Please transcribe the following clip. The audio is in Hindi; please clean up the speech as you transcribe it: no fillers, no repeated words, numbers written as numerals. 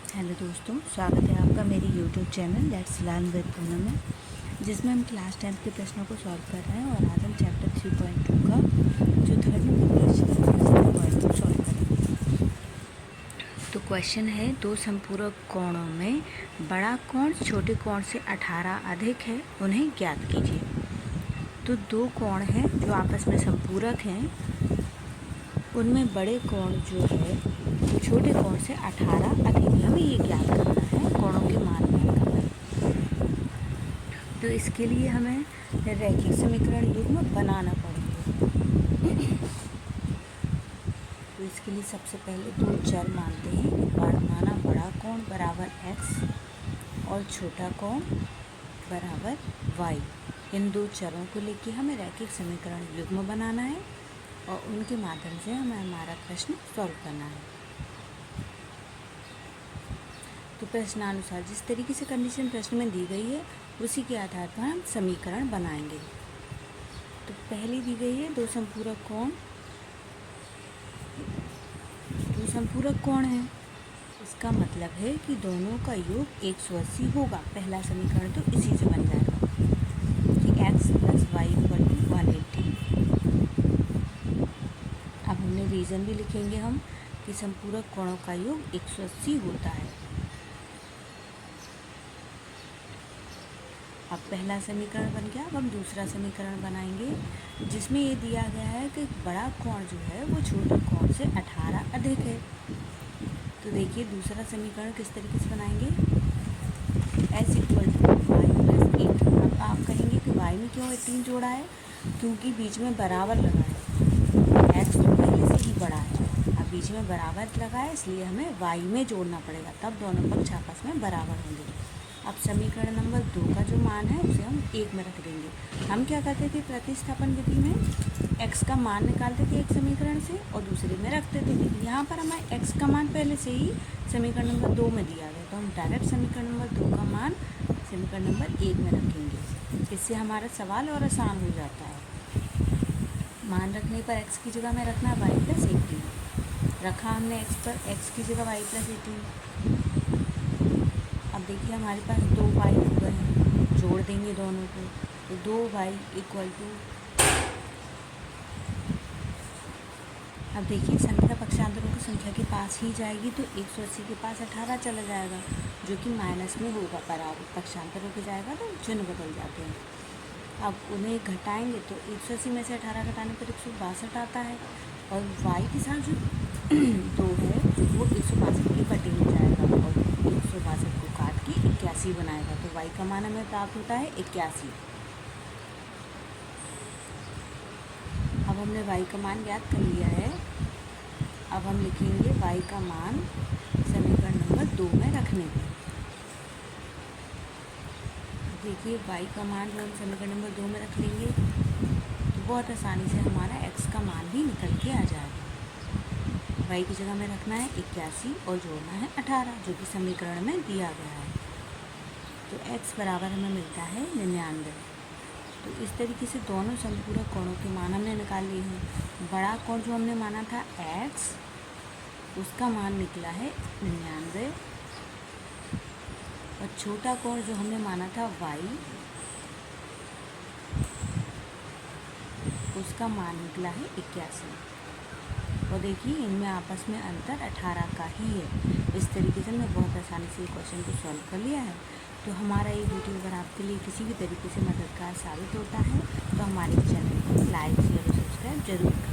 हेलो दोस्तों, स्वागत है आपका मेरे YouTube channel let's learn with Poonam में, जिसमें हम क्लास 10 के प्रश्नों को सॉल्व कर रहे हैं। और आज हम चैप्टर 3.2 का जो थर्ड पॉइंट को सॉल्व करेंगे। तो क्वेश्चन है, दो संपूरक कोणों में बड़ा कोण छोटे कोण से 18 अधिक है, उन्हें ज्ञात कीजिए। तो दो कोण हैं जो आपस में संपूरक हैं, उनमें बड़े कोण जो है वो छोटे कोण से 18 अधिक है। हमें ये ज्ञात करना है, कोणों के मान ज्ञात करना है। तो इसके लिए हमें रैखिक समीकरण युग्म बनाना पड़ेगा। तो इसके लिए सबसे पहले दो चर मानते हैं। माना बड़ा कोण बराबर x और छोटा कोण बराबर y। इन दो चरों को लेके हमें रैखिक समीकरण युग्म बनाना है और उनके माध्यम से हमें हमारा प्रश्न सॉल्व करना है। तो प्रश्नानुसार जिस तरीके से कंडीशन प्रश्न में दी गई है उसी के आधार पर हम समीकरण बनाएंगे। तो पहली दी गई है दो संपूरक कोण है। इसका मतलब है कि दोनों का योग 180 होगा। पहला समीकरण तो इसी से बन जाएगा कि x + y = 180। अब हमने रीज़न भी लिखेंगे हम कि संपूरक कोणों का योग 180 होता है। अब पहला समीकरण बन गया। अब हम दूसरा समीकरण बनाएंगे जिसमें ये दिया गया है कि बड़ा कोण जो है वो छोटे कोण से 18 अधिक है। तो देखिए दूसरा समीकरण किस तरीके से बनाएंगे, s = y + 18। अब आप कहेंगे कि y में क्यों 18 जोड़ा है, क्योंकि बीच में बराबर लगा है। x तो पहले से ही बड़ा है, अब बीच में बराबर लगा है, इसलिए हमें y में जोड़ना पड़ेगा, तब दोनों पक्ष आपस में बराबर होंगे। अब समीकरण नंबर 2 का जो मान है उसे हम 1 में रख देंगे। हम क्या करते थे, प्रतिस्थापन विधि में x का मान निकालते थे एक समीकरण से और दूसरे में रखते थे। यहाँ पर हमें x का मान पहले से ही समीकरण नंबर 2 में दिया गया, तो हम डायरेक्ट समीकरण नंबर 2 का मान समीकरण नंबर 1 में रखेंगे। इससे हमारा सवाल और आसान हो जाता है। मान रखने पर x की जगह में रखना y + 18 रखा हमने x पर, x की जगह y + 18। अब देखिए हमारे पास 2y हो गए हैं, जोड़ देंगे दोनों को, तो 2y = अब देखिए संख्या पक्षांतरों की संख्या के पास ही जाएगी, तो 180 के पास 18 चला जाएगा जो कि माइनस में होगा। बराबर पक्षांतरों के जाएगा तो चिन्ह बदल जाते हैं। अब उन्हें घटाएंगे तो 180 में से 18 घटाने पर 162 आता है, और y के साथ जो 2 है वो 162 के बटे में जाएगा और 162 को काट के 81 बनाएगा। तो y का मान हमें प्राप्त होता है 81। अब हमने y का मान ज्ञात कर लिया है। अब हम लिखेंगे y का मान समीकरण नंबर 2 में रखने के। देखिए y का मान जो हम समीकरण नंबर 2 में रख लेंगे तो बहुत आसानी से हमारा x का मान भी निकल के आ जाएगा। y की जगह में रखना है 81 और जोड़ना है 18 जो कि समीकरण में दिया गया है। तो x बराबर हमें मिलता है 99। तो इस तरीके से दोनों संपूरक कोणों के मान हमने निकाल लिए हैं। बड़ा कोण जो हमने माना था x, उसका मान निकला है 99, और छोटा कोण जो हमने माना था y, उसका मान निकला है 81। और देखिए इनमें आपस में अंतर 18 का ही है। इस तरीके से मैं बहुत आसानी से क्वेश्चन को सॉल्व कर लिया है। तो हमारा ये वीडियो अगर आपके लिए किसी भी तरीके से मददगार साबित होता है तो हमारे चैनल को लाइक शेयर और सब्सक्राइब जरूर करें।